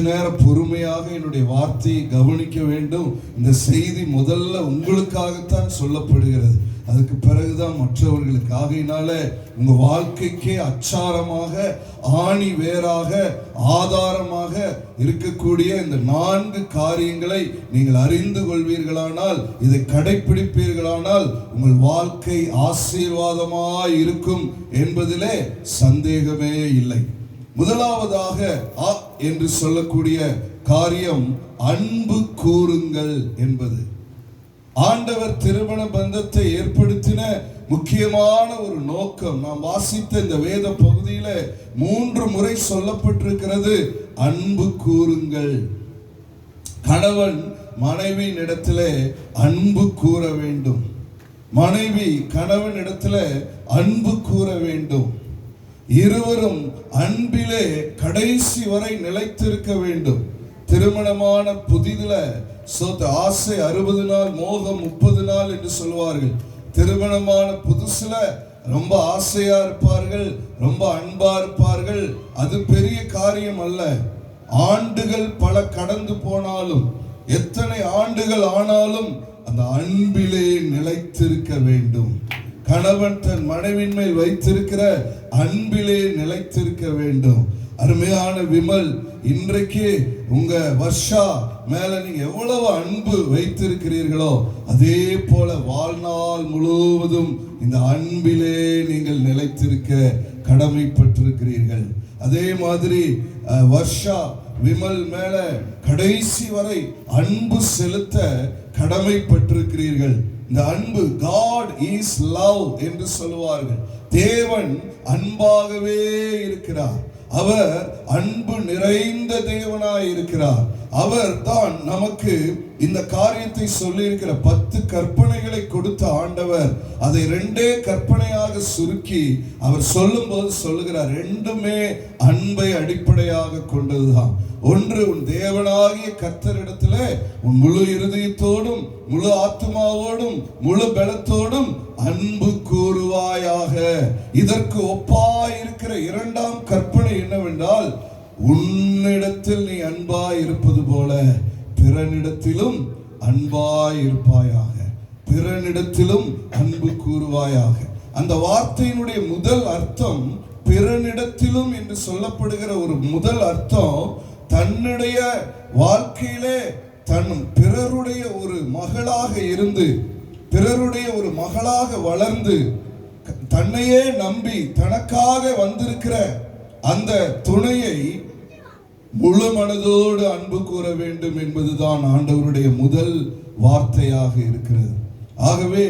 நேரம் பொறுமையாக என்னுடைய வார்த்தையை கவனிக்க வேண்டும். இந்த செய்தி முதல்ல உங்களுக்காகத்தான் சொல்லப்படுகிறது, அதுக்கு பிறகுதான் மற்றவர்களுக்கு. ஆகையினால உங்க வாழ்க்கைக்கே அச்சாரமாக, ஆணி வேறாக, ஆதாரமாக இருக்கக்கூடிய இந்த 4 காரியங்களை நீங்கள் அறிந்து கொள்வீர்களானால், இதை கடைபிடிப்பீர்களானால் உங்கள் வாழ்க்கை ஆசீர்வாதமாய் இருக்கும் என்பதிலே சந்தேகமே இல்லை. முதலாவதாக என்று சொல்லக்கூடிய காரியம் அன்பு கூறுங்கள் என்பது. ஆண்டவர் திருமண பந்தத்தை ஏற்படுத்தின முக்கியமான ஒரு நோக்கம், நாம் வாசித்த இந்த வேத பகுதியில 3 முறை சொல்லப்பட்டிருக்கிறது, அன்பு கூறுங்கள். கணவன் மனைவியின் இடத்துல அன்பு கூற வேண்டும், மனைவி கணவன் இடத்துல அன்பு கூற வேண்டும். இருவரும் அன்பிலே கடைசி வரை நிலைத்திருக்க வேண்டும். திருமணமான புதிதுல ஆசை 60 நாள், மோகம் 30 நாள் என்று சொல்வார்கள். திருமணமான புதுசுல ரொம்ப ஆசையா இருப்பார்கள், ரொம்ப அன்பா இருப்பார்கள். அது பெரிய காரியம் அல்ல. ஆண்டுகள் பல கடந்து போனாலும், எத்தனை ஆண்டுகள் ஆனாலும் அந்த அன்பிலே நிலைத்திருக்க வேண்டும். கணவன் தன் மனைவியின் மேல் வைத்திருக்கிற அன்பிலே நிலைத்திருக்க வேண்டும். அருமையான விமல், இன்றைக்கு உங்க வர்ஷா மேல நீங்க எவ்வளவு அன்பு வைத்திருக்கிறீர்களோ அதே போல வாழ்நாள் முழுவதும் இந்த அன்பிலே நீங்கள் நிலைத்திருக்க கடமைப்பட்டிருக்கிறீர்கள். அதே மாதிரி வர்ஷா விமல் மேல கடைசி வரை அன்பு செலுத்த கடமைப்பட்டிருக்கிறீர்கள். இந்த அன்பு, God is love என்று சொல்லுவார்கள். தேவன் அன்பாகவே இருக்கிறார். அவர் அன்பு நிறைந்த தேவனாய் இருக்கிறார். அவர் தான் நமக்கு இந்த காரியத்தை சொல்லி இருக்கிற 10 கற்பனைகளை கொடுத்த ஆண்டவர் அதை 2 கற்பனையாக சுருக்கி அவர் சொல்லும் போது சொல்லுகிறார், 2மே அன்பை அடிப்படையாக கொண்டதுதான். ஒன்று, உன் தேவனாகிய கர்த்தரிடத்துல உன் முழு இருதயத்தோடும், முழு ஆத்துமாவோடும், முழு பலத்தோடும் அன்பு கூறுவாயாக. இதற்கு ஒப்பாய் இருக்கிற 2ஆம் கற்பனை என்னவென்றால், உன்னிடத்தில் நீ அன்பாய் இருப்பது போல பிறனிடத்திலும் அன்பாய் இருப்பாயாக, பிறனிடத்திலும் அன்பு கூறுவாயாக. அந்த வார்த்தையினுடைய முதல் அர்த்தம் பிறனிடத்திலும் என்று சொல்லப்படுகிற ஒரு முதல் அர்த்தம், தன்னுடைய வாழ்க்கையிலே தன் பிறருடைய ஒரு மகளாக இருந்து, பிறருடைய ஒரு மகளாக வளர்ந்து, தன்னையே நம்பி தனக்காக வந்திருக்கிற அந்த துணையை முழு மனதோடு அன்பு கூற வேண்டும் என்பதுதான் ஆண்டவருடைய முதல் வார்த்தையாக இருக்கிறது. ஆகவே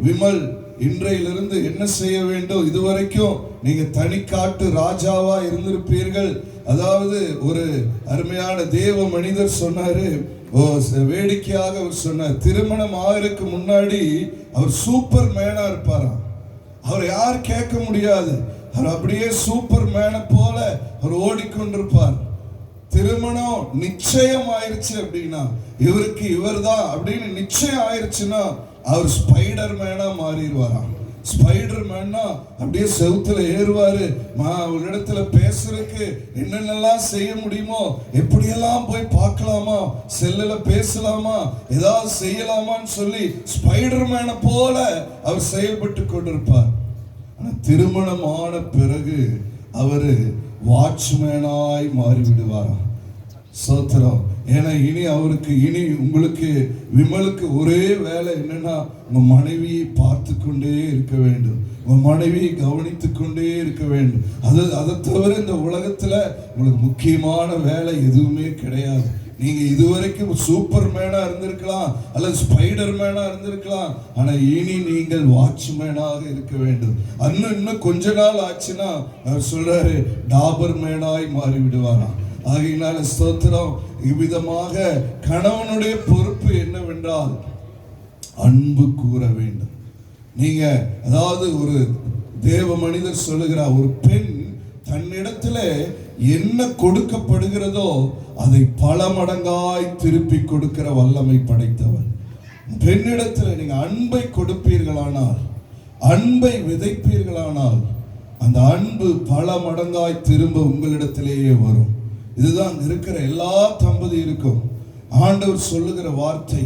விமல், இன்றையிலிருந்து என்ன செய்ய வேண்டும்? இதுவரைக்கும் நீங்க தனிக்காட்டு ராஜாவா இருந்திருப்பீர்கள். அதாவது ஒரு அருமையான தேவ மனிதர் சொன்னாரு, வேடிக்கையாக அவர் சொன்னார், திருமணம் ஆகிறதுக்கு முன்னாடி அவர் சூப்பர் மேனா இருப்பாராம். அவர் யார் கேட்க முடியாது, அவர் அப்படியே சூப்பர் மேனை போல அவர் ஓடிக்கொண்டிருப்பார். திருமணம் நிச்சயம் ஆயிருச்சு அப்படின்னா, இவருக்கு இவர் தான் அப்படின்னு நிச்சயம் ஆயிருச்சுன்னா அவர் ஸ்பைடர் மேனா மாறிடுவாராம். ஸ்பைடர் மேன்னா அப்படியே செவுத்துல ஏறுவாரு. ஒரு இடத்துல பேசுறதுக்கு என்னென்னலாம் செய்ய முடியுமோ, எப்படியெல்லாம் போய் பார்க்கலாமா, செல்லுல பேசலாமா, ஏதாவது செய்யலாமான்னு சொல்லி ஸ்பைடர் மேனை போல அவர் செயல்பட்டு கொண்டிருப்பார். ஆனா திருமணம் ஆன பிறகு அவரு வாட்ச்மேனாய் மாறிவிடுவாராம். சோத்திரம். ஏன்னா இனி அவருக்கு, இனி உங்களுக்கு, விமலுக்கு ஒரே வேலை என்னன்னா, உங்க மனைவியை பார்த்து கொண்டே இருக்க வேண்டும், உங்க மனைவியை கவனித்து கொண்டே இருக்க வேண்டும். அதை தவிர இந்த உலகத்துல உங்களுக்கு முக்கியமான வேலை எதுவுமே கிடையாது. நீங்க இதுவரைக்கும் சூப்பர் மேனா இருந்திருக்கலாம் அல்லது ஸ்பைடர் மேனா இருந்திருக்கலாம், ஆனா இனி நீங்கள் வாட்ச்மேனாக இருக்க வேண்டும். இன்னும் கொஞ்ச நாள் ஆச்சுன்னா அவர் சொல்றாரு, டாபர் மேனாய் மாறி விடுவாராம். ஆகையினால ஸ்தோத்திரம். இவ்விதமாக கணவனுடைய பொறுப்பு என்னவென்றால் அன்பு கூற வேண்டும். நீங்க, அதாவது ஒரு தேவ மனிதர் சொல்லுகிறார், ஒரு பெண் தன்னிடத்துல என்ன கொடுக்கப்படுகிறதோ அதை பல மடங்காய் திருப்பி கொடுக்கிற வல்லமை படைத்தவர். பெண்ணிடத்துல நீங்க அன்பை கொடுப்பீர்களானால், அன்பை விதைப்பீர்களானால், அந்த அன்பு பல மடங்காய் திரும்ப உங்களிடத்திலேயே வரும். இதுதான் அங்க இருக்கிற எல்லா தம்பதியருக்கும் ஆண்டவர் சொல்லுகிற வார்த்தை.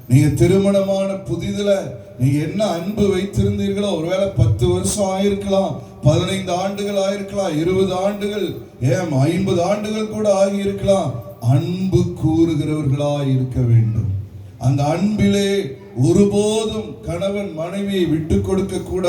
நீங்க திருமணமான புதிதுல நீங்க என்ன அன்பு வைத்திருந்தீர்களோ, ஒருவேளை 10 வருஷம் ஆயிருக்கலாம், 15 ஆண்டுகள் ஆயிருக்கலாம், 20 ஆண்டுகள், 50 ஆண்டுகள் கூட ஆகி இருக்கலாம். அன்பு கூறுகிறவர்களாய் இருக்க வேண்டும். அந்த அன்பிலே ஒருபோதும் கணவன் மனைவியை விட்டு கொடுக்க கூட